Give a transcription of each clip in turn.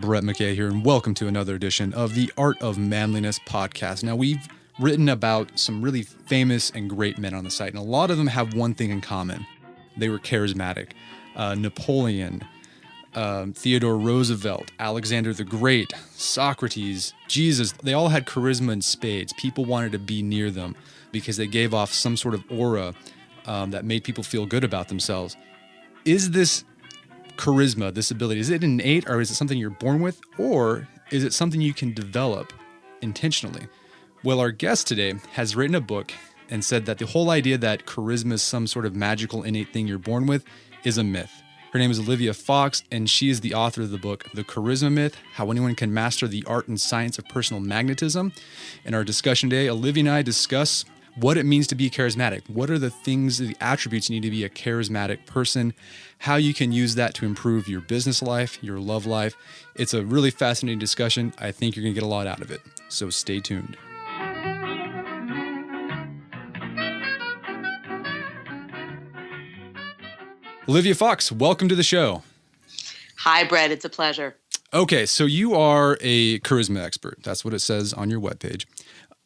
Brett McKay here, and welcome to another edition of the Art of Manliness podcast. Now, we've written about some really famous and great men on the site, and a lot of them have one thing in common. They were charismatic. Napoleon, Theodore Roosevelt, Alexander the Great, Socrates, Jesus, they all had charisma in spades. People wanted to be near them because they gave off some sort of aura that made people feel good about themselves. Is this charisma, this ability, is it innate, or is it something you're born with, or is it something you can develop intentionally? Well, our guest today has written a book and said that the whole idea that charisma is some sort of magical innate thing you're born with is a myth. Her name is Olivia Fox, and she is the author of the book, The Charisma Myth, How Anyone Can Master the Art and Science of Personal Magnetism. In our discussion today, Olivia and I discuss what it means to be charismatic. What are the things, the attributes you need to be a charismatic person? How you can use that to improve your business life, your love life. It's a really fascinating discussion. I think you're going to get a lot out of it. So stay tuned. Olivia Fox, welcome to the show. Hi, Brett. It's a pleasure. Okay, so you are a charisma expert. That's what it says on your webpage.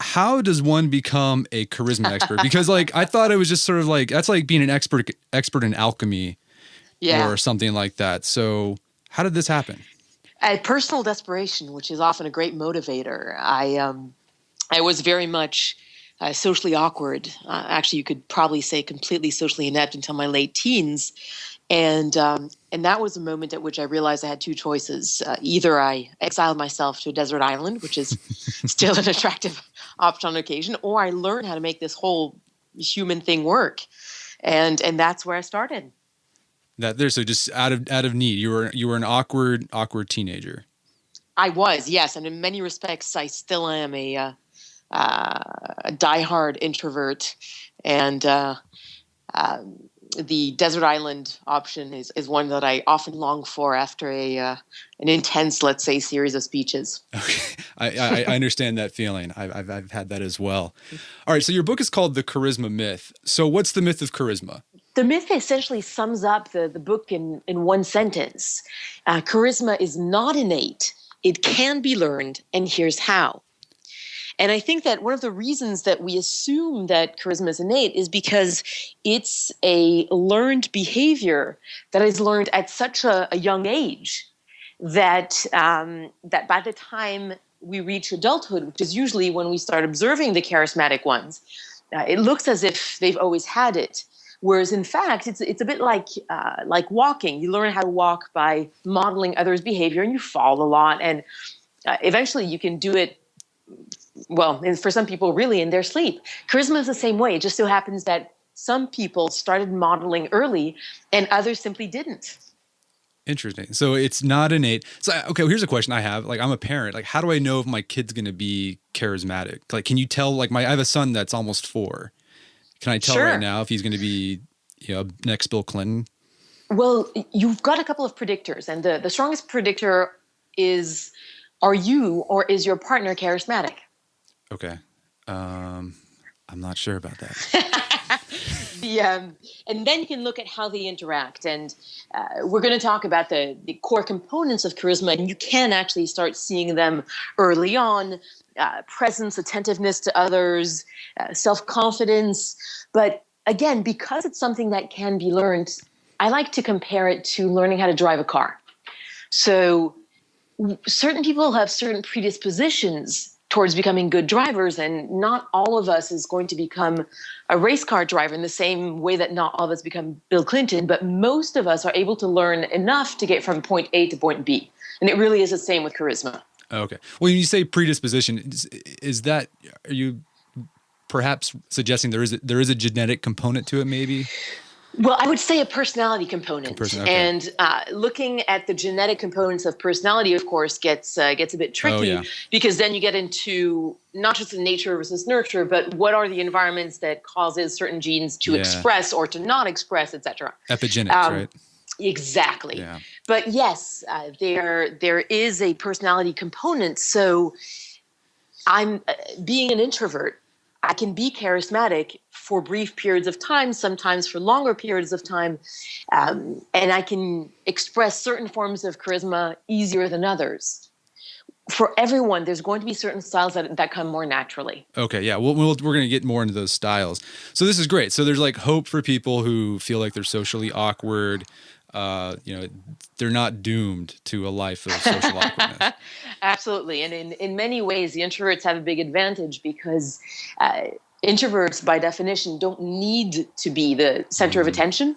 How does one become a charisma expert? Because I thought it was just sort of that's like being an expert in alchemy or something like that. So how did this happen? Personal desperation, which is often a great motivator. I was very much socially awkward. Actually, you could probably say completely socially inept until my late teens. And that was a moment at which I realized I had two choices. Either I exiled myself to a desert island, which is still an attractive option on occasion, or I learned how to make this whole human thing work. And that's where I started. So just out of need, you were an awkward teenager. I was, yes. And in many respects, I still am a diehard introvert. And the desert island option is one that I often long for after an intense, let's say, series of speeches. Okay. I understand that feeling. I've had that as well. All right. So your book is called The Charisma Myth. So what's the myth of charisma? The myth essentially sums up the book in one sentence. Charisma is not innate. It can be learned, and here's how. And I think that one of the reasons that we assume that charisma is innate is because it's a learned behavior that is learned at such a young age that by the time we reach adulthood, which is usually when we start observing the charismatic ones, it looks as if they've always had it. Whereas in fact, it's a bit like walking. You learn how to walk by modeling others' behavior, and you fall a lot, and eventually you can do it. Well, and for some people, really in their sleep. Charisma is the same way. It just so happens that some people started modeling early and others simply didn't. Interesting. So it's not innate. So, okay, well, here's a question I have. I'm a parent. How do I know if my kid's going to be charismatic? Can you tell, I have a son that's almost 4. Can I tell Sure. right now if he's going to be, next Bill Clinton? Well, you've got a couple of predictors. And the strongest predictor is, are you or is your partner charismatic? Okay. I'm not sure about that. And then you can look at how they interact. And we're going to talk about the core components of charisma. And you can actually start seeing them early on. Presence, attentiveness to others, self-confidence. But again, because it's something that can be learned, I like to compare it to learning how to drive a car. So certain people have certain predispositions towards becoming good drivers, and not all of us is going to become a race car driver in the same way that not all of us become Bill Clinton, but most of us are able to learn enough to get from point A to point B. And it really is the same with charisma. Okay. Well, when you say predisposition, are you perhaps suggesting there is a genetic component to it maybe? Well, I would say a personality component. Okay. And looking at the genetic components of personality, of course, gets a bit tricky because then you get into not just the nature versus nurture, but what are the environments that causes certain genes to express or to not express, et cetera. Epigenetics, right? Exactly. Yeah. But yes, there is a personality component. So I'm being an introvert. I can be charismatic for brief periods of time, sometimes for longer periods of time, and I can express certain forms of charisma easier than others. For everyone, there's going to be certain styles that come more naturally. Okay, yeah, we're going to get more into those styles. So this is great. So there's like hope for people who feel like they're socially awkward. They're not doomed to a life of social awkwardness. Absolutely. And in many ways, the introverts have a big advantage because introverts, by definition, don't need to be the center of attention.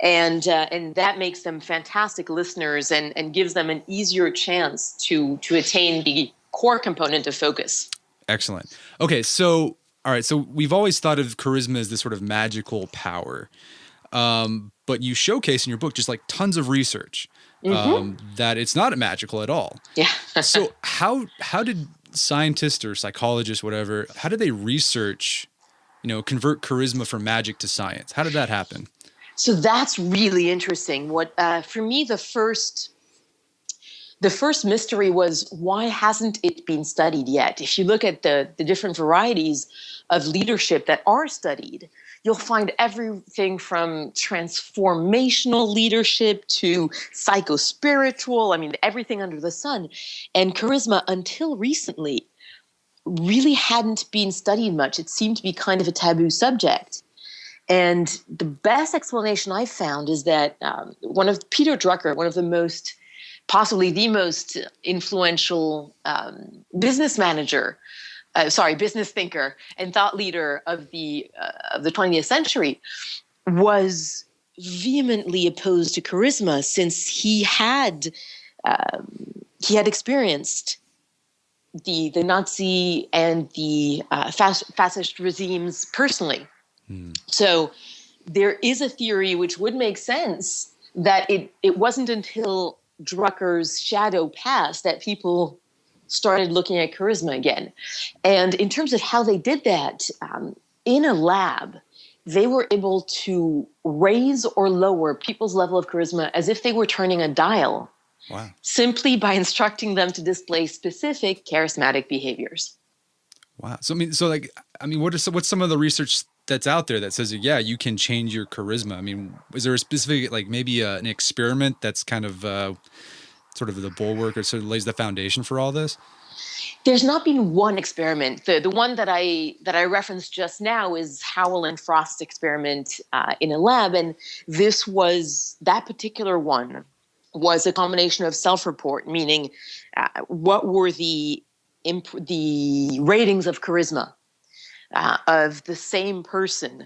And that makes them fantastic listeners and gives them an easier chance to attain the core component of focus. Excellent. Okay, so all right, so we've always thought of charisma as this sort of magical power, but you showcase in your book just like tons of research that it's not magical at all. Yeah. So how did scientists or psychologists, whatever, how did they research, convert charisma from magic to science? How did that happen? So that's really interesting. What for me, the first mystery was, why hasn't it been studied yet? If you look at the different varieties of leadership that are studied, you'll find everything from transformational leadership to psychospiritual, everything under the sun. And charisma, until recently, really hadn't been studied much. It seemed to be kind of a taboo subject. And the best explanation I found is that Peter Drucker, one of the most, possibly the most influential business thinker and thought leader of the 20th century, was vehemently opposed to charisma since he had experienced the Nazi and the fascist regimes personally. So there is a theory which would make sense that it wasn't until Drucker's shadow passed that people started looking at charisma again. And in terms of how they did that, in a lab, they were able to raise or lower people's level of charisma as if they were turning a dial. Wow. Simply by instructing them to display specific charismatic behaviors. Wow. What's some of the research that's out there that says, yeah, you can change your charisma? Is there a specific, like maybe an experiment that's kind of sort of the bulwark or sort of lays the foundation for all this? There's not been one experiment. The one that I referenced just now is Howell and Frost's experiment in a lab, and that particular one was a combination of self-report, meaning what were the ratings of charisma of the same person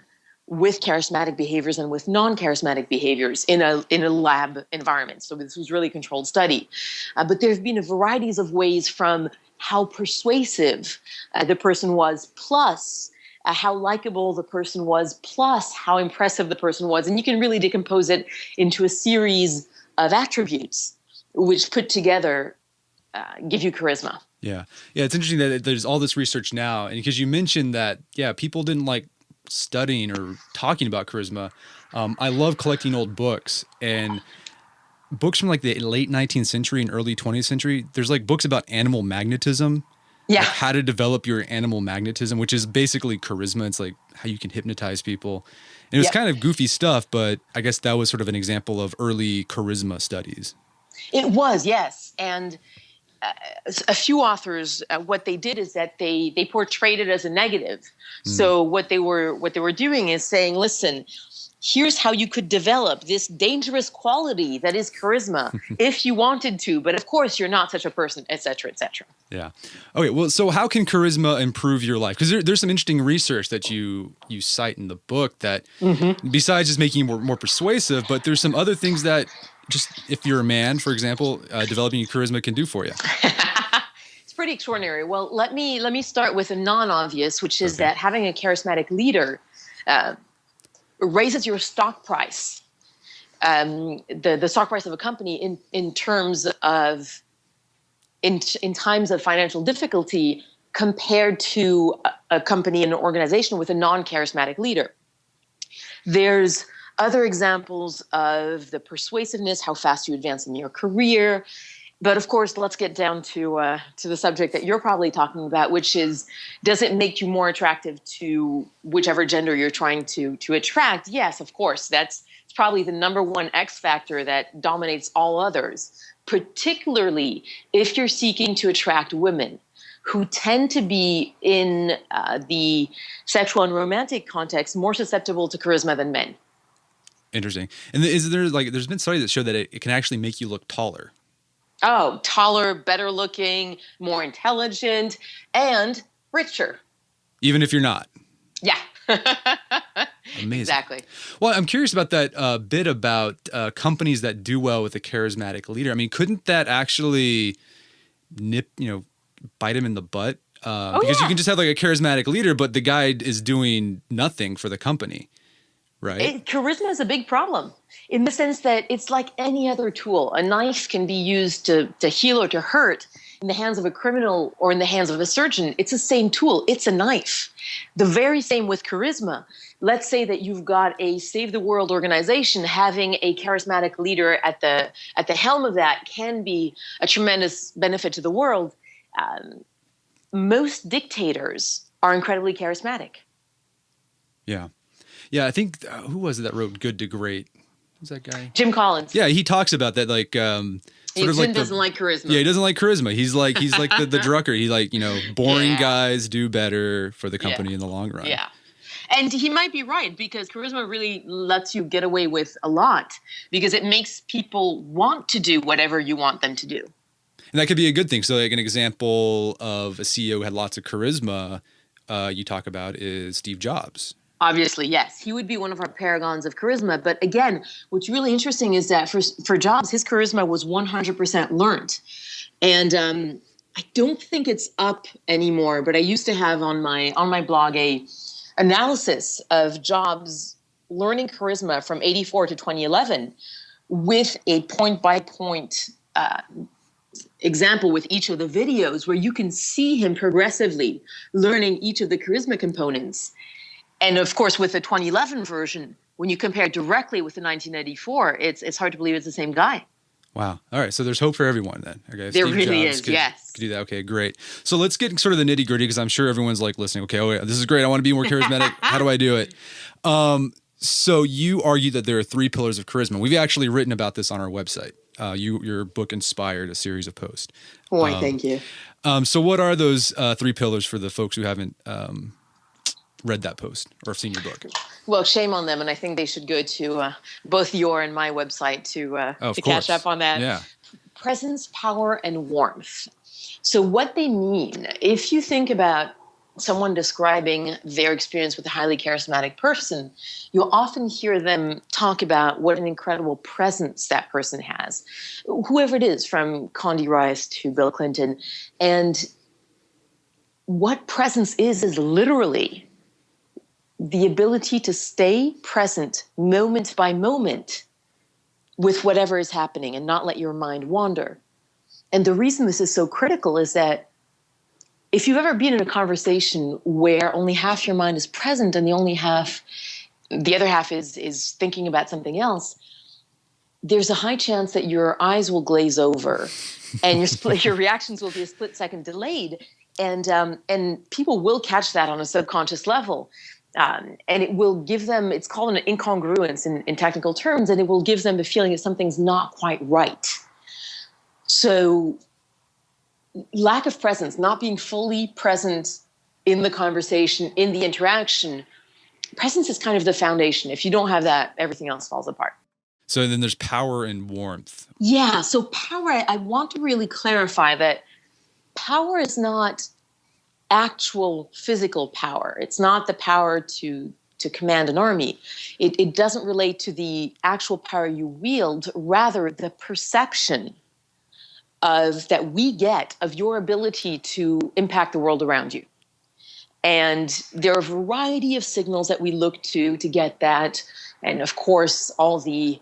with charismatic behaviors and with non-charismatic behaviors in a lab environment. So this was really a controlled study. But there have been varieties of ways, from how persuasive the person was, plus how likable the person was, plus how impressive the person was. And you can really decompose it into a series of attributes which put together give you charisma. Yeah. It's interesting that there's all this research now, and because you mentioned that, people didn't like studying or talking about charisma. I love collecting old books, and books from like the late 19th century and early 20th century. There's like books about animal magnetism. Yeah. Like how to develop your animal magnetism, which is basically charisma. It's like how you can hypnotize people. And it was kind of goofy stuff, but I guess that was sort of an example of early charisma studies. It was, yes. And a few authors, what they did is that they portrayed it as a negative. So what they were doing is saying, listen, here's how you could develop this dangerous quality that is charisma if you wanted to, but of course you're not such a person, et cetera, et cetera. Yeah. Okay. Well, so how can charisma improve your life? Because there's some interesting research that you cite in the book that besides just making you more persuasive, but there's some other things that just if you're a man, for example, developing your charisma can do for you. It's pretty extraordinary. Well, let me start with a non-obvious, which is that having a charismatic leader raises your stock price, the stock price of a company in terms of in times of financial difficulty compared to a company and an organization with a non-charismatic leader. There's other examples of the persuasiveness, how fast you advance in your career. But of course, let's get down to the subject that you're probably talking about, which is, does it make you more attractive to whichever gender you're trying to attract? Yes, of course. That's probably the number one X factor that dominates all others, particularly if you're seeking to attract women who tend to be in the sexual and romantic context more susceptible to charisma than men. Interesting. And is there there's been studies that show that it can actually make you look taller. Oh, taller, better looking, more intelligent, and richer. Even if you're not. Yeah. Amazing. Exactly. Well, I'm curious about that bit about companies that do well with a charismatic leader. I mean, couldn't that actually bite him in the butt? Because you can just have like a charismatic leader, but the guy is doing nothing for the company. Right. Charisma is a big problem in the sense that it's like any other tool. A knife can be used to heal or to hurt in the hands of a criminal or in the hands of a surgeon. It's the same tool. It's a knife. The very same with charisma. Let's say that you've got a Save the World organization. Having a charismatic leader at the helm of that can be a tremendous benefit to the world. Most dictators are incredibly charismatic. Yeah. Yeah, I think who was it that wrote Good to Great? Who's that guy? Jim Collins. Yeah, he talks about that Jim doesn't like charisma. Yeah, he doesn't like charisma. He's like the Drucker. He boring guys do better for the company in the long run. Yeah. And he might be right, because charisma really lets you get away with a lot, because it makes people want to do whatever you want them to do. And that could be a good thing. So like an example of a CEO who had lots of charisma you talk about is Steve Jobs. Obviously, yes. He would be one of our paragons of charisma. But again, what's really interesting is that for Jobs, his charisma was 100% learned. And I don't think it's up anymore, but I used to have on my blog a analysis of Jobs learning charisma from 84 to 2011 with a point-by-point example with each of the videos, where you can see him progressively learning each of the charisma components. And of course, with the 2011 version, when you compare directly with the 1984, it's hard to believe it's the same guy. Wow. All right. So there's hope for everyone then. Okay. There really is. Yes. Could do that. Okay, great. So let's get sort of the nitty gritty, because I'm sure everyone's like listening. Okay. Oh yeah, this is great. I want to be more charismatic. How do I do it? So you argue that there are 3 pillars of charisma. We've actually written about this on our website. Your book inspired a series of posts. Thank you. So what are those 3 pillars for the folks who haven't read that post or seen your book? Well, shame on them, and I think they should go to both your and my website to catch up on that. Yeah. Presence, power, and warmth. So what they mean, if you think about someone describing their experience with a highly charismatic person, you'll often hear them talk about what an incredible presence that person has, whoever it is, from Condi Rice to Bill Clinton. And what presence is literally the ability to stay present moment by moment with whatever is happening and not let your mind wander. And the reason this is so critical is that if you've ever been in a conversation where only half your mind is present and the other half is thinking about something else, there's a high chance that your eyes will glaze over and your reactions will be a split second delayed. And people will catch that on a subconscious level. And it will give them, it's called an incongruence in technical terms, and it will give them the feeling that something's not quite right. So lack of presence, not being fully present in the conversation, in the interaction, presence is kind of the foundation. If you don't have that, everything else falls apart. So then there's power and warmth. Yeah, so power, I want to really clarify that power is not actual physical power. It's not the power to command an army. It doesn't relate to the actual power you wield, rather the perception that we get of your ability to impact the world around you. And there are a variety of signals that we look to get that. And of course, all the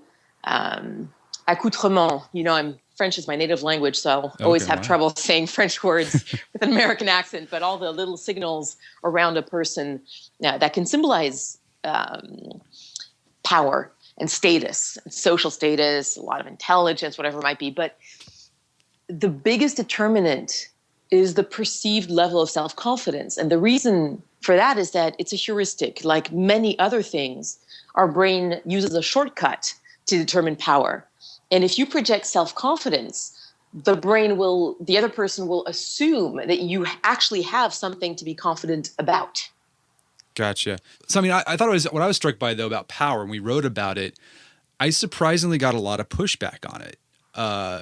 accoutrements, French is my native language, so I'll always have trouble saying French words with an American accent, but all the little signals around a person that can symbolize power and status, and social status, a lot of intelligence, whatever it might be. But the biggest determinant is the perceived level of self-confidence. And the reason for that is that it's a heuristic. Like many other things, our brain uses a shortcut to determine power. And if you project self-confidence, the other person will assume that you actually have something to be confident about. Gotcha. So, I mean, I thought what I was struck by, though, about power, and we wrote about it, I surprisingly got a lot of pushback on it.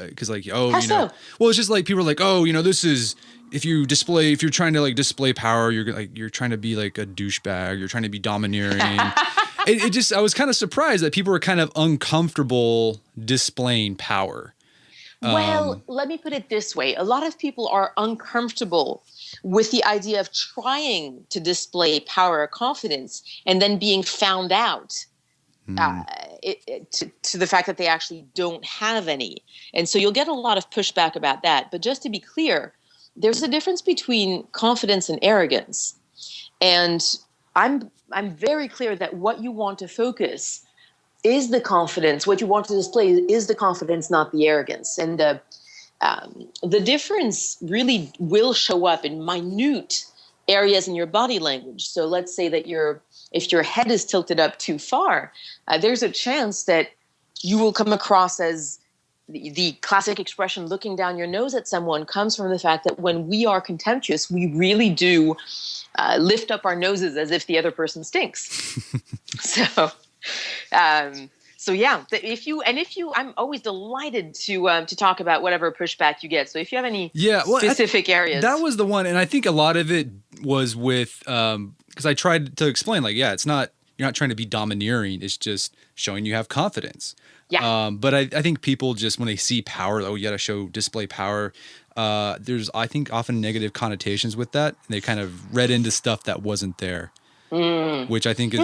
Because like, How so? well, it's just like people are like, oh, this is, if you're trying to like display power, you're trying to be like a douchebag, you're trying to be domineering. I was kind of surprised that people were kind of uncomfortable displaying power. Well, let me put it this way. A lot of people are uncomfortable with the idea of trying to display power or confidence and then being found out to the fact that they actually don't have any. And so you'll get a lot of pushback about that. But just to be clear, there's a difference between confidence and arrogance. And I'm very clear that what you want to focus is the confidence. What you want to display is the confidence, not the arrogance. And the difference really will show up in minute areas in your body language. So let's say that if your head is tilted up too far, there's a chance that you will come across as the classic expression looking down your nose at someone comes from the fact that when we are contemptuous, we really do lift up our noses as if the other person stinks. So yeah, I'm always delighted to talk about whatever pushback you get. So if you have any specific areas, that was the one, and I think a lot of it was with because I tried to explain like, you're not trying to be domineering; it's just showing you have confidence. Yeah. But I think people just when they see power, you got to display power. There's I think often negative connotations with that, and they kind of read into stuff that wasn't there, which I think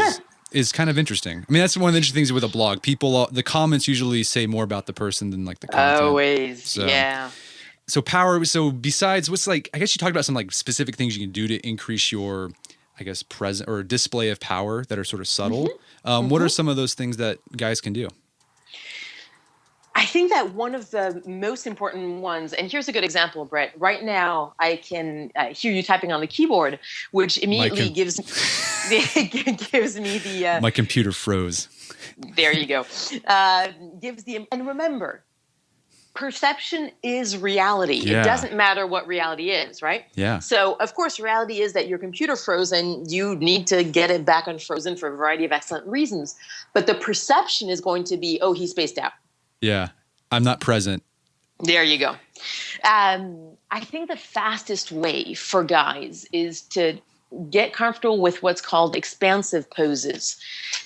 is kind of interesting. I mean, that's one of the interesting things with a blog. People, the comments usually say more about the person than like the content. Always, yeah. So power. So besides, what's like? I guess you talked about some like specific things you can do to increase your, I guess, present or display of power that are sort of subtle. What are some of those things that guys can do? I think that one of the most important ones, and here's a good example, Brett. Right now, I can hear you typing on the keyboard, which immediately gives me the... My computer froze. There you go. And remember, perception is reality. Yeah. It doesn't matter what reality is, right? Yeah. So, of course, reality is that your computer froze and you need to get it back unfrozen for a variety of excellent reasons. But the perception is going to be, oh, he's spaced out. Yeah, I'm not present. There you go. I think the fastest way for guys is to get comfortable with what's called expansive poses.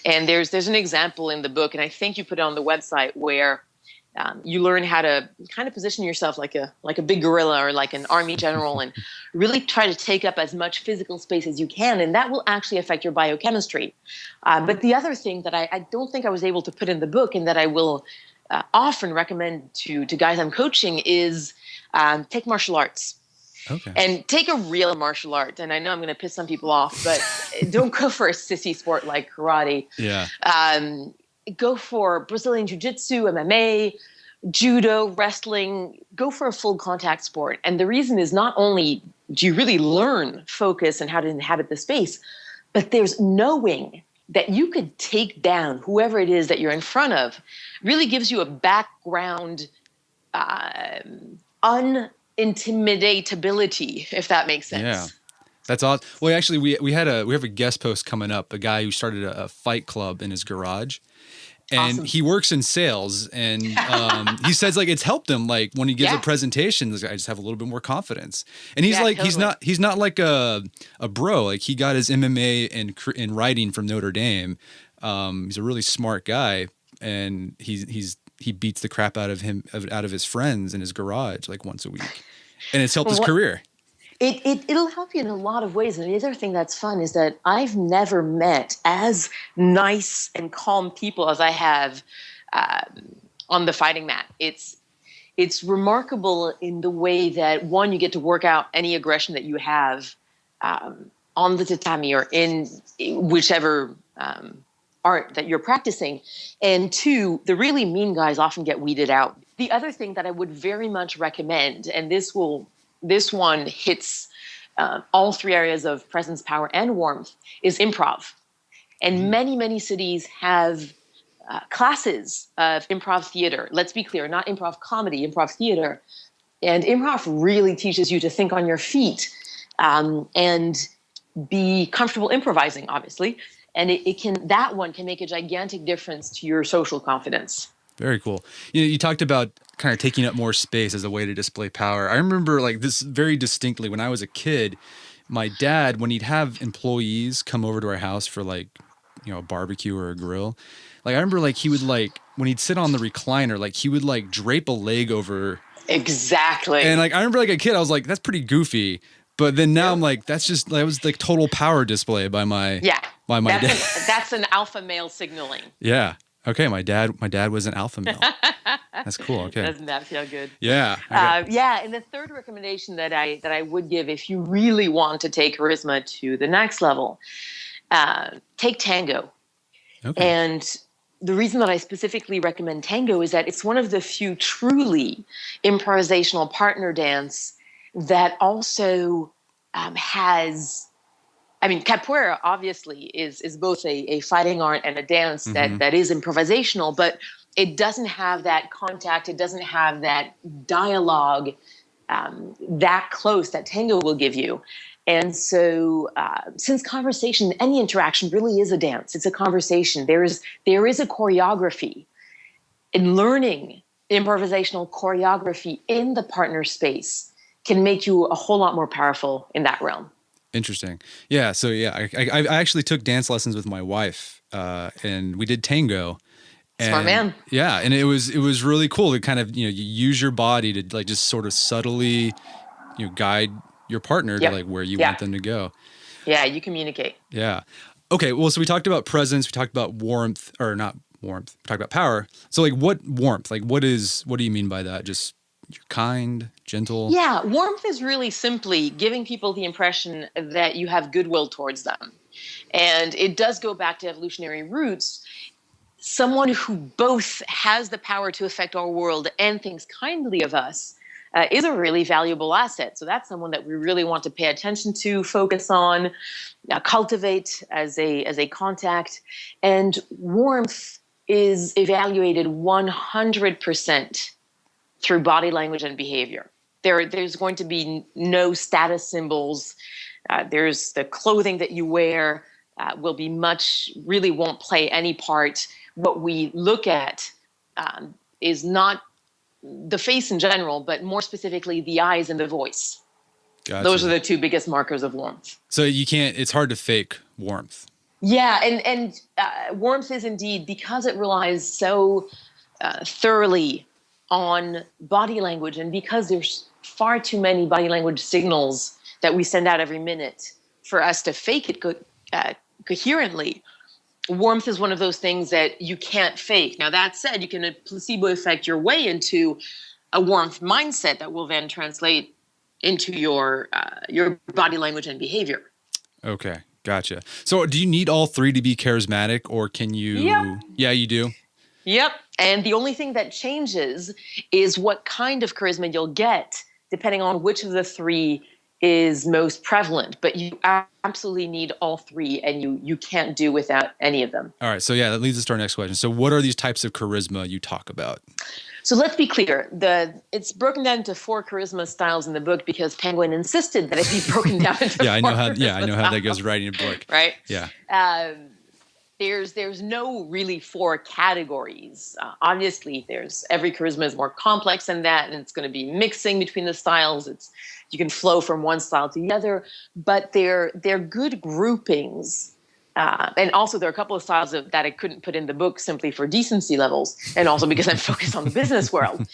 And there's an example in the book, and I think you put it on the website, where you learn how to kind of position yourself like a big gorilla or like an army general and really try to take up as much physical space as you can. And that will actually affect your biochemistry. But the other thing that I don't think I was able to put in the book and that I will often recommend to guys I'm coaching is take martial arts. Okay. And take a real martial art. And I know I'm going to piss some people off, but don't go for a sissy sport like karate. Yeah. Go for Brazilian jiu-jitsu, MMA, judo, wrestling. Go for a full contact sport. And the reason is not only do you really learn focus and how to inhabit the space, but there's knowing that you could take down whoever it is that you're in front of really gives you a background unintimidatability, if that makes sense. Yeah. That's awesome. Well, actually, we have a guest post coming up, a guy who started a fight club in his garage. And Awesome. He works in sales, and he says like it's helped him. Like when he gives a presentation, I just have a little bit more confidence. And he's like, totally. he's not like a bro. Like he got his MMA and writing from Notre Dame. He's a really smart guy, and he beats the crap out of his friends in his garage like once a week, and it's helped his career. It'll help you in a lot of ways. And the other thing that's fun is that I've never met as nice and calm people as I have on the fighting mat. It's remarkable in the way that, one, you get to work out any aggression that you have on the tatami or in whichever art that you're practicing. And two, the really mean guys often get weeded out The other thing that I would very much recommend, and this one hits all three areas of presence, power, and warmth, is improv. And many, many cities have classes of improv theater. Let's be clear, not improv comedy, improv theater. And improv really teaches you to think on your feet and be comfortable improvising, obviously. And that one can make a gigantic difference to your social confidence. Very cool. You talked about kind of taking up more space as a way to display power. I remember like this very distinctly when I was a kid. My dad, when he'd have employees come over to our house for like, a barbecue or a grill, like I remember like he would like when he'd sit on the recliner, like he would like drape a leg over. Exactly. And like I remember like a kid, I was like, that's pretty goofy. But then now I'm like, that was like total power display by my dad. That's an alpha male signaling. Yeah. Okay. My dad was an alpha male. That's cool. Okay. Doesn't that feel good? Yeah. And the third recommendation that I would give if you really want to take charisma to the next level, take tango. Okay. And the reason that I specifically recommend tango is that it's one of the few truly improvisational partner dance that also has, capoeira obviously is both a fighting art and a dance that is improvisational, but it doesn't have that contact. It doesn't have that dialogue that close that tango will give you. And so since conversation, any interaction really is a dance. It's a conversation. There is a choreography. And learning improvisational choreography in the partner space can make you a whole lot more powerful in that realm. Interesting. Yeah. So yeah, I actually took dance lessons with my wife and we did tango. Smart man. Yeah. And it was really cool to kind of, you use your body to like just sort of subtly, guide your partner to like where you want them to go. Yeah, you communicate. Yeah. Okay, well, so we talked about presence, we talked about warmth, or not warmth, we talked about power. So like what warmth? Like what do you mean by that? Just you're kind, gentle? Yeah, warmth is really simply giving people the impression that you have goodwill towards them. And it does go back to evolutionary roots. Someone who both has the power to affect our world and thinks kindly of us is a really valuable asset. So that's someone that we really want to pay attention to, focus on, cultivate as a contact. And warmth is evaluated 100% through body language and behavior. There's going to be no status symbols. There's the clothing that you wear really won't play any part. What we look at is not the face in general, but more specifically the eyes and the voice. Gotcha. Those are the two biggest markers of warmth. So it's hard to fake warmth. Yeah, and warmth is indeed, because it relies so thoroughly on body language, and because there's far too many body language signals that we send out every minute for us to fake it coherently. Warmth is one of those things that you can't fake. Now, that said, you can placebo effect your way into a warmth mindset that will then translate into your body language and behavior. Okay, gotcha. So do you need all three to be charismatic, or can you? Yep. Yeah, you do? Yep. And the only thing that changes is what kind of charisma you'll get, depending on which of the three is most prevalent, but you absolutely need all three, and you can't do without any of them. All right. So yeah, that leads us to our next question. So what are these types of charisma you talk about? So let's be clear. It's broken down into 4 charisma styles in the book because Penguin insisted that it be broken down into 4 I know how that goes writing a book. Right? Yeah. There's no really 4 categories. Obviously, every charisma is more complex than that, and it's going to be mixing between the styles. You can flow from one style to the other, but they're good groupings. And also, there are a couple of styles that I couldn't put in the book simply for decency levels, and also because I'm focused on the business world.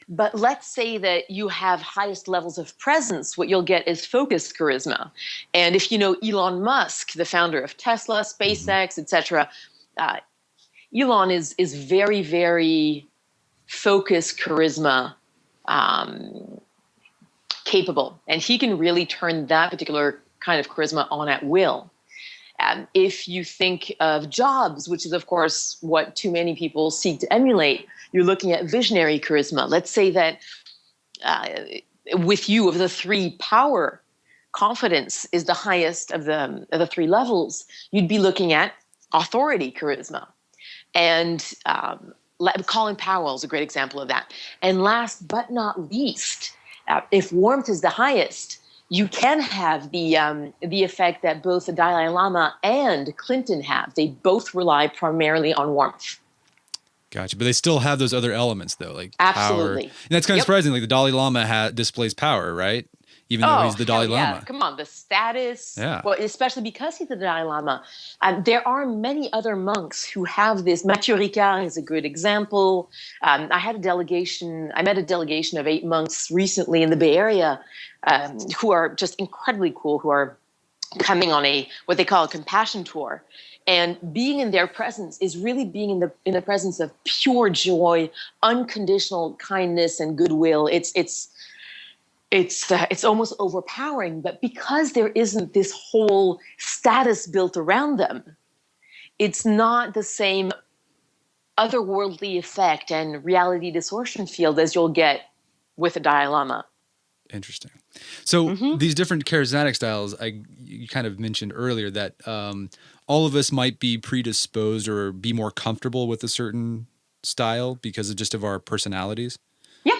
But let's say that you have highest levels of presence. What you'll get is focused charisma. And if you know Elon Musk, the founder of Tesla, SpaceX, etc., Elon is very, very focused charisma capable. And he can really turn that particular kind of charisma on at will. If you think of jobs, which is, of course, what too many people seek to emulate, you're looking at visionary charisma. Let's say that with you, of the three, power, confidence is the highest of the three levels. You'd be looking at authority charisma. And Colin Powell is a great example of that. And last but not least, if warmth is the highest, you can have the effect that both the Dalai Lama and Clinton have. They both rely primarily on warmth. Gotcha. But they still have those other elements, though, like absolutely. Power. And that's kind of surprising. Like the Dalai Lama displays power, right? Even though he's the Dalai Lama. Come on, the status. Yeah. Well, especially because he's the Dalai Lama. There are many other monks who have this. Mathieu Ricard is a good example. I met a delegation of 8 monks recently in the Bay Area who are just incredibly cool, who are coming on what they call a compassion tour. And being in their presence is really being in the presence of pure joy, unconditional kindness and goodwill. It's almost overpowering, but because there isn't this whole status built around them, it's not the same otherworldly effect and reality distortion field as you'll get with the Dalai Lama. Interesting. So these different charismatic styles, you kind of mentioned earlier that all of us might be predisposed or be more comfortable with a certain style because of our personalities. Yeah.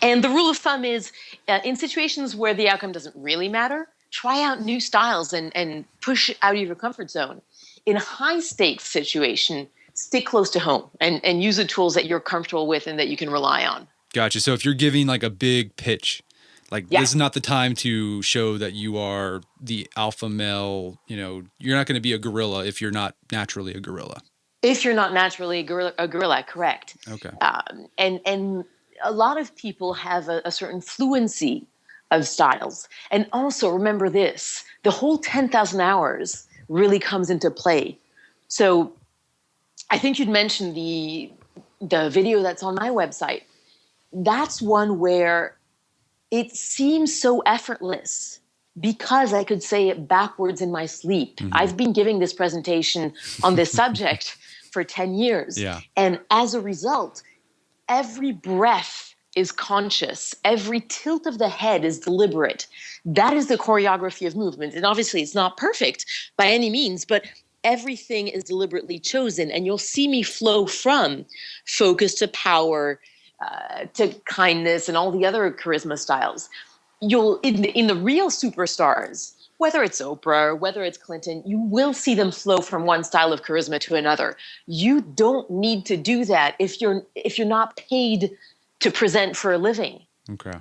And the rule of thumb is in situations where the outcome doesn't really matter, try out new styles and push out of your comfort zone. In a high stakes situation, stick close to home and use the tools that you're comfortable with and that you can rely on. Gotcha. So if you're giving like a big pitch, this is not the time to show that you are the alpha male. You're not going to be a gorilla if you're not naturally a gorilla. If you're not naturally a gorilla, correct. Okay. And a lot of people have a certain fluency of styles. And also remember this, the whole 10,000 hours really comes into play. So I think you'd mentioned the video that's on my website. That's one where it seems so effortless because I could say it backwards in my sleep. Mm-hmm. I've been giving this presentation on this subject for 10 years. Yeah. And as a result, every breath is conscious. Every tilt of the head is deliberate. That is the choreography of movement. And obviously it's not perfect by any means, but everything is deliberately chosen. And you'll see me flow from focus to power, to kindness and all the other charisma styles. You'll in the real superstars, whether it's Oprah or whether it's Clinton, you will see them flow from one style of charisma to another. You don't need to do that if you're not paid to present for a living. Okay.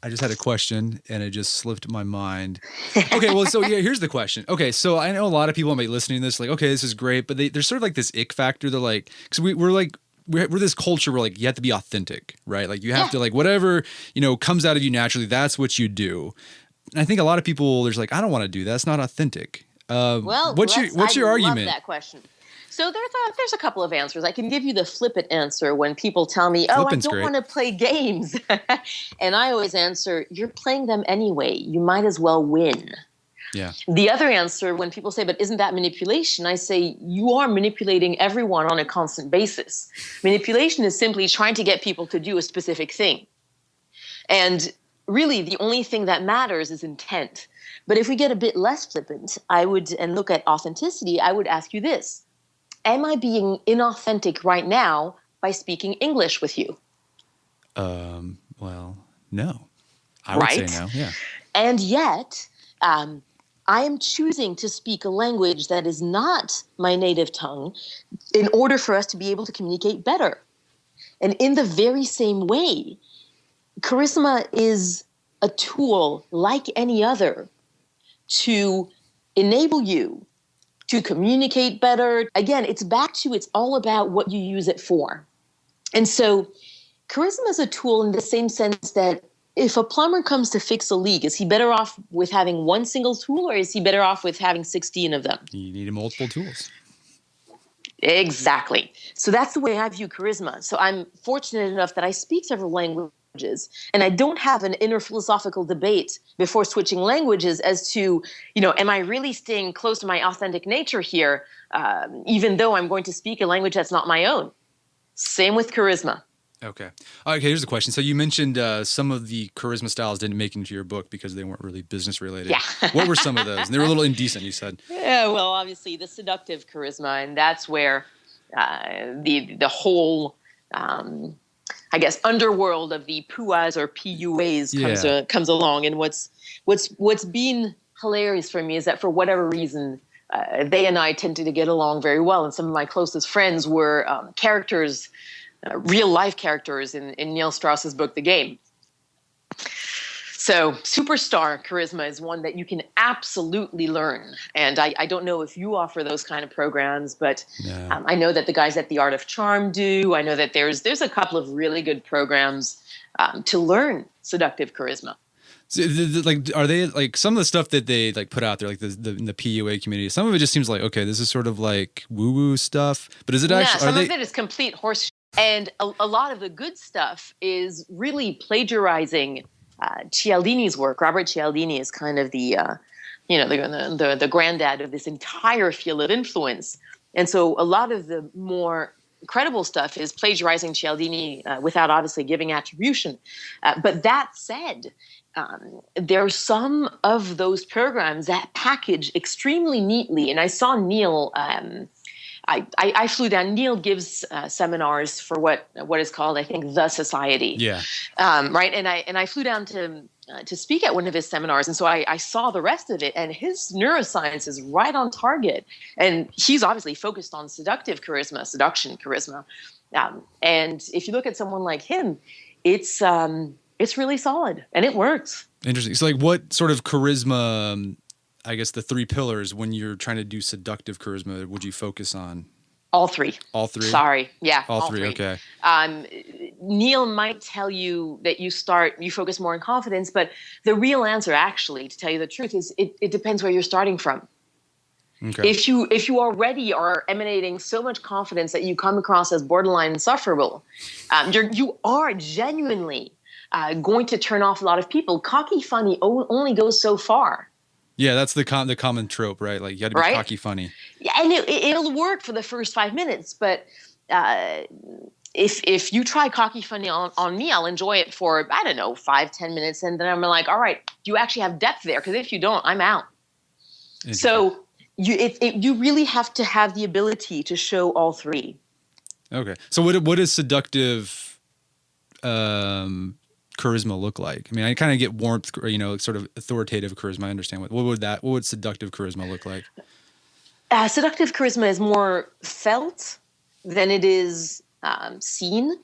I just had a question and it just slipped my mind. Okay, well, so here's the question. Okay, so I know a lot of people might be listening to this like, okay, this is great, but there's sort of like this ick factor. They're like, because we're this culture where like you have to be authentic, right? Like you have to like whatever, comes out of you naturally, that's what you do. And I think a lot of people, there's like, I don't want to do that. It's not authentic. What's your argument? Love that question. So there's a couple of answers. I can give you the flippant answer when people tell me, I don't want to play games. And I always answer, you're playing them anyway. You might as well win. Yeah. The other answer, when people say, but isn't that manipulation? I say, you are manipulating everyone on a constant basis. Manipulation is simply trying to get people to do a specific thing. And really, the only thing that matters is intent. But if we get a bit less flippant, and look at authenticity, I would ask you this. Am I being inauthentic right now by speaking English with you? Well, no. I would say no, yeah. And yet, I am choosing to speak a language that is not my native tongue in order for us to be able to communicate better. And in the very same way, charisma is a tool like any other to enable you to communicate better. Again, it's all about what you use it for. And so charisma is a tool in the same sense that if a plumber comes to fix a leak, is he better off with having one single tool or is he better off with having 16 of them? You need multiple tools. Exactly. So that's the way I view charisma. So I'm fortunate enough that I speak several languages And I don't have an inner philosophical debate before switching languages as to, am I really staying close to my authentic nature here, even though I'm going to speak a language that's not my own? Same with charisma. Okay. Okay, here's the question. So you mentioned some of the charisma styles didn't make it into your book because they weren't really business related. Yeah. What were some of those? And they were a little indecent, you said. Yeah, well, obviously the seductive charisma, and that's where the whole I guess underworld of the puas or PUAs comes along. And what's been hilarious for me is that for whatever reason, they and I tended to get along very well. And some of my closest friends were characters, real life characters in Neil Strauss's book, The Game. So superstar charisma is one that you can absolutely learn. And I don't know if you offer those kind of programs, but I know that the guys at The Art of Charm do. I know that there's a couple of really good programs to learn seductive charisma. So, are they like some of the stuff that they like put out there, like in the PUA community? Some of it just seems like, okay, this is sort of like woo-woo stuff, but is it actually? Some of it is complete horse. And a lot of the good stuff is really plagiarizing Cialdini's work. Robert Cialdini is kind of the granddad of this entire field of influence. And so a lot of the more credible stuff is plagiarizing Cialdini without obviously giving attribution. But that said, there are some of those programs that package extremely neatly. And I saw Neil. I flew down. Neil gives seminars for what is called, I think, The Society. Yeah. Right. And I flew down to speak at one of his seminars, and so I saw the rest of it. And his neuroscience is right on target. And he's obviously focused on seduction charisma. And if you look at someone like him, it's really solid and it works. Interesting. So, like, what sort of charisma? I guess the three pillars when you're trying to do seductive charisma, would you focus on? All three. All three? Sorry. Yeah. All three. Okay. Neil might tell you that you focus more on confidence, but the real answer, actually, to tell you the truth, is it depends where you're starting from. Okay. If you already are emanating so much confidence that you come across as borderline insufferable, you are genuinely going to turn off a lot of people. Cocky funny only goes so far. Yeah, that's the common trope, right? Like, you got to be cocky funny. Yeah, and it'll work for the first 5 minutes, but if you try cocky funny on me, I'll enjoy it for, 5-10 minutes, and then I'm like, all right, do you actually have depth there? Because if you don't, I'm out. So you really have to have the ability to show all three. Okay. So what is seductive charisma look like? I mean, I kind of get warmth, sort of authoritative charisma. I understand what would seductive charisma look like? Seductive charisma is more felt than it is seen.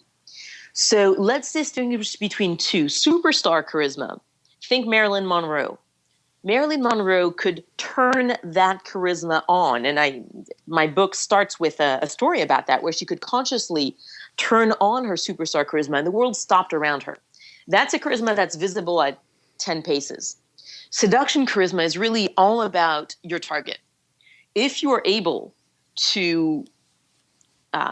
So let's distinguish between two. Superstar charisma. Think Marilyn Monroe. Marilyn Monroe could turn that charisma on, and my book starts with a story about that, where she could consciously turn on her superstar charisma, and the world stopped around her. That's a charisma that's visible at 10 paces. Seduction charisma is really all about your target. If you are able to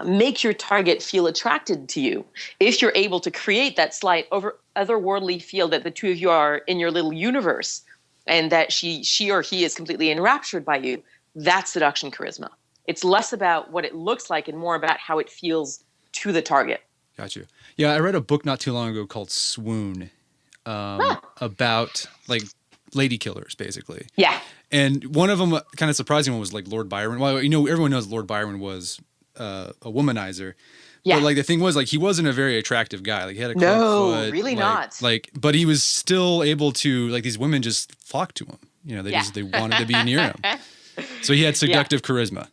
make your target feel attracted to you, if you're able to create that slight otherworldly feel that the two of you are in your little universe and that she or he is completely enraptured by you, that's seduction charisma. It's less about what it looks like and more about how it feels to the target. Got you. Yeah, I read a book not too long ago called Swoon about like lady killers, basically. Yeah. And one of them, kind of surprising one, was like Lord Byron. Well, everyone knows Lord Byron was a womanizer. Yeah. But like the thing was, like, he wasn't a very attractive guy. Like, he had a club foot, really not. Like, but he was still able to, like, these women just flocked to him. They wanted to be near him. So he had seductive charisma.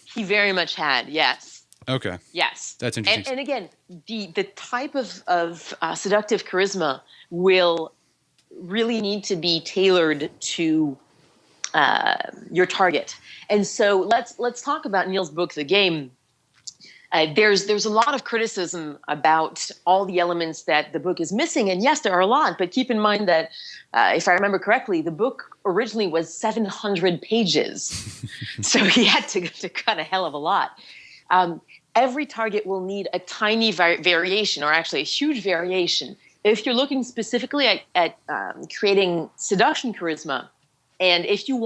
He very much had, yes. Okay. Yes. That's interesting. And again, the type of seductive charisma will really need to be tailored to your target. And so let's talk about Neil's book, The Game. There's a lot of criticism about all the elements that the book is missing. And yes, there are a lot, but keep in mind that if I remember correctly, the book originally was 700 pages. So he had to cut a hell of a lot. Every target will need a tiny variation, or actually a huge variation, if you're looking specifically at creating seduction charisma, and if you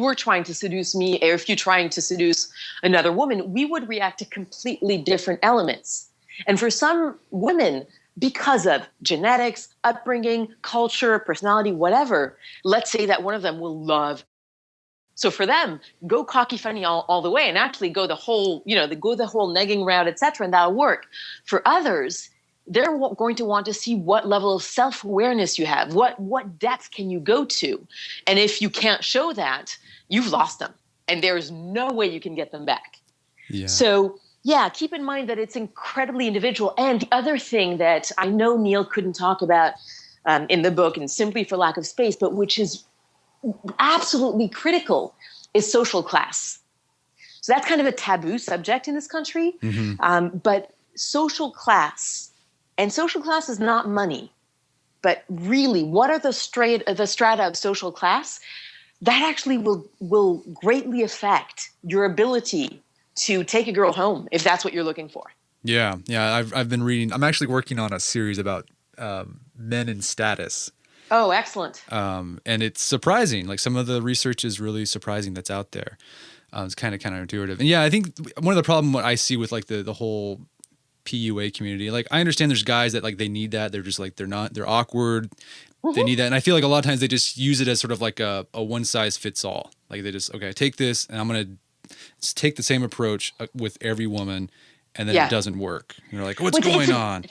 were trying to seduce me, or if you're trying to seduce another woman, we would react to completely different elements. And for some women, because of genetics, upbringing, culture, personality, whatever, let's say that one of them will love. So for them, go cocky funny all the way, and actually go the whole negging route, etc., and that'll work. For others, they're going to want to see what level of self-awareness you have, what depth can you go to. And if you can't show that, you've lost them, and there's no way you can get them back. Yeah. So yeah, keep in mind that it's incredibly individual. And the other thing that I know Neil couldn't talk about in the book, and simply for lack of space, but which is absolutely critical, is social class. So that's kind of a taboo subject in this country. Mm-hmm. But social class, and social class is not money, but really, what are the strata of social class? That actually will greatly affect your ability to take a girl home, if that's what you're looking for. Yeah. I've been reading. I'm actually working on a series about men in status. Oh, excellent. And it's surprising. Like, some of the research is really surprising that's out there. It's kind of counterintuitive. And yeah, I think one of the problem what I see with like the whole PUA community, like, I understand there's guys that like they need that. They're just like they're awkward. Mm-hmm. They need that. And I feel like a lot of times they just use it as sort of like a one size fits all. Like, they just, okay, take this and I'm going to take the same approach with every woman, and then it doesn't work. You're like, what's going on?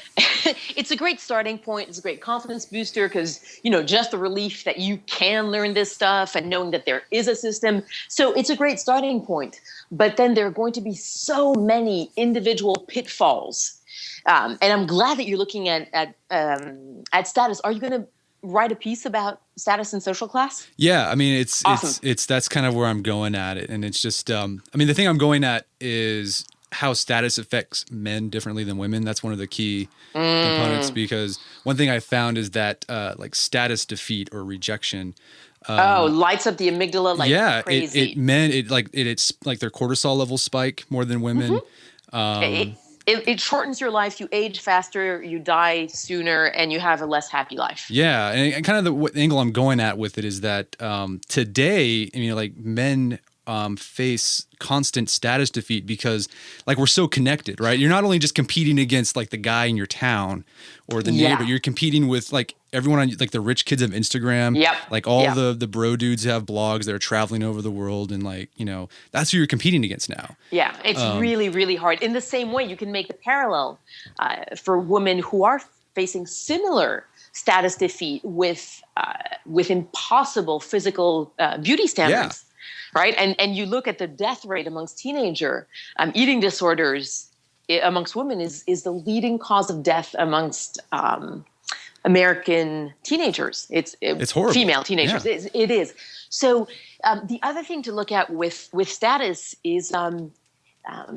It's a great starting point. It's a great confidence booster because, just the relief that you can learn this stuff and knowing that there is a system. So it's a great starting point. But then there are going to be so many individual pitfalls. And I'm glad that you're looking at status. Are you going to write a piece about status and social class? Yeah, I mean, it's awesome. it's that's kind of where I'm going at it, and it's just I mean, the thing I'm going at is how status affects men differently than women. That's one of the key components, because one thing I found is that like status defeat or rejection. Lights up the amygdala like crazy. It's like their cortisol levels spike more than women. Mm-hmm. It shortens your life. You age faster, you die sooner, and you have a less happy life. Yeah, and kind of the angle I'm going at with it is that today, like, men face constant status defeat because, like, we're so connected, right? You're not only just competing against like the guy in your town or the neighbor, you're competing with like everyone on, like, the rich kids of Instagram. Yep. Like all the bro dudes have blogs that are traveling over the world, and like, that's who you're competing against now. Yeah, it's really, really hard. In the same way, you can make the parallel for women who are facing similar status defeat with impossible physical beauty standards. Yeah. Right. And you look at the death rate amongst teenager, eating disorders amongst women is the leading cause of death amongst American teenagers. It's horrible. Female teenagers. Yeah. It is. So the other thing to look at with status is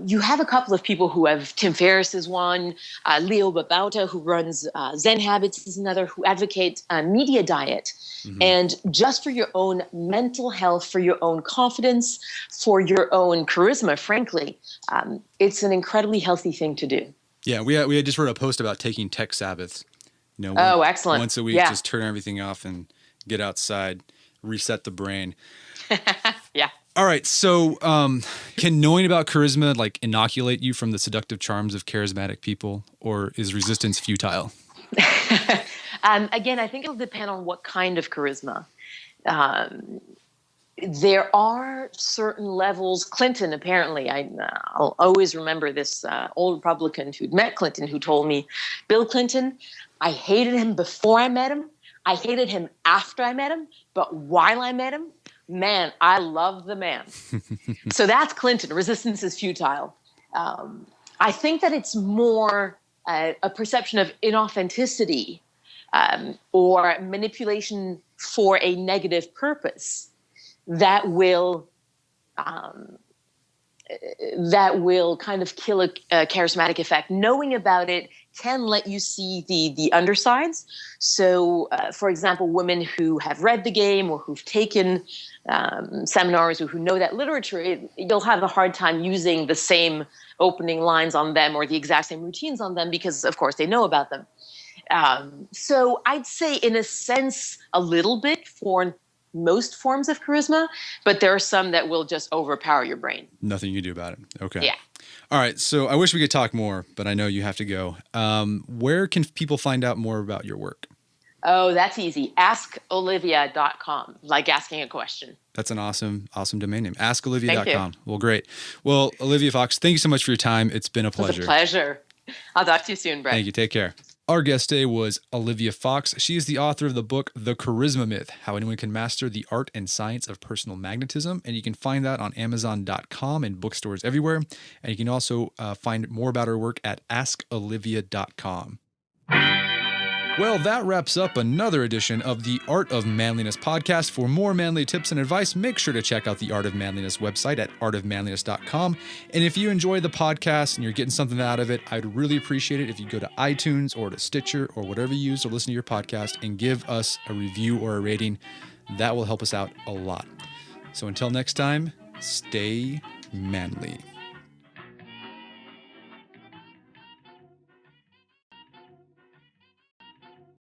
you have a couple of people who have, Tim Ferriss is one, Leo Babauta, who runs Zen Habits, is another, who advocate media diet. Mm-hmm. And just for your own mental health, for your own confidence, for your own charisma, frankly, it's an incredibly healthy thing to do. Yeah, we had just wrote a post about taking tech Sabbaths. Excellent. Once a week, just turn everything off and get outside, reset the brain. Yeah. All right. So can knowing about charisma like inoculate you from the seductive charms of charismatic people, or is resistance futile? Again, I think it'll depend on what kind of charisma. There are certain levels. Clinton, apparently, I'll always remember this old Republican who'd met Clinton who told me, Bill Clinton, I hated him before I met him. I hated him after I met him. But while I met him, man, I love the man. So that's Clinton. Resistance is futile. I think that it's more a perception of inauthenticity or manipulation for a negative purpose that will kind of kill a charismatic effect. Knowing about it can let you see the undersides. So, for example, women who have read the game or who've taken seminars or who know that literature, you'll have a hard time using the same opening lines on them or the exact same routines on them because, of course, they know about them. So I'd say, in a sense, a little bit for most forms of charisma, but there are some that will just overpower your brain. Nothing you can do about it. Okay. Yeah. All right. So I wish we could talk more, but I know you have to go. Where can people find out more about your work? Oh, that's easy. AskOlivia.com, like asking a question. That's an awesome domain name. AskOlivia.com. Thank you. Well, great. Well, Olivia Fox, thank you so much for your time. It's been a pleasure. It's a pleasure. I'll talk to you soon, Brett. Thank you. Take care. Our guest today was Olivia Fox. She is the author of the book, The Charisma Myth, How Anyone Can Master the Art and Science of Personal Magnetism. And you can find that on Amazon.com and bookstores everywhere. And you can also find more about her work at AskOlivia.com. Well, that wraps up another edition of the Art of Manliness podcast. For more manly tips and advice, make sure to check out the Art of Manliness website at artofmanliness.com. And if you enjoy the podcast and you're getting something out of it, I'd really appreciate it if you go to iTunes or to Stitcher or whatever you use to listen to your podcast and give us a review or a rating. That will help us out a lot. So until next time, stay manly.